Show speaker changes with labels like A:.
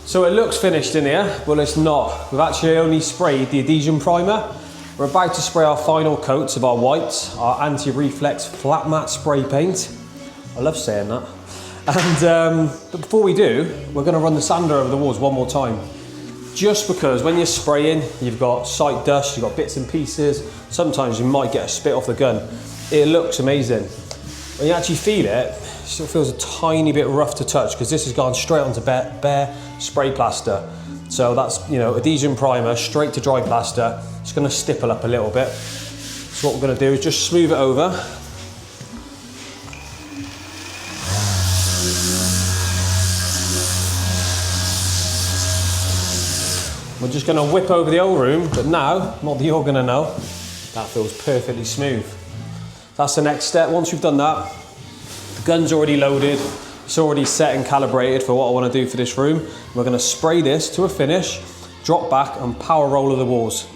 A: So it looks finished in here, well it's not. We've actually only sprayed the adhesion primer. We're about to spray our final coats of our whites, our anti-reflex flat matte spray paint. I love saying that. And but before we do, we're going to run the sander over the walls one more time. Just because when you're spraying, you've got sight dust, you've got bits and pieces. Sometimes you might get a spit off the gun. It looks amazing. When you actually feel it, it still feels a tiny bit rough to touch because this has gone straight onto bare spray plaster. So that's, you know, adhesion primer straight to dry plaster. It's going to stipple up a little bit. So what we're going to do is just smooth it over. We're just going to whip over the old room, but now, not that you're going to know, that feels perfectly smooth. That's the next step. Once we've done that, the gun's already loaded, it's already set and calibrated for what I want to do for this room. We're going to spray this to a finish, drop back and power roller the walls.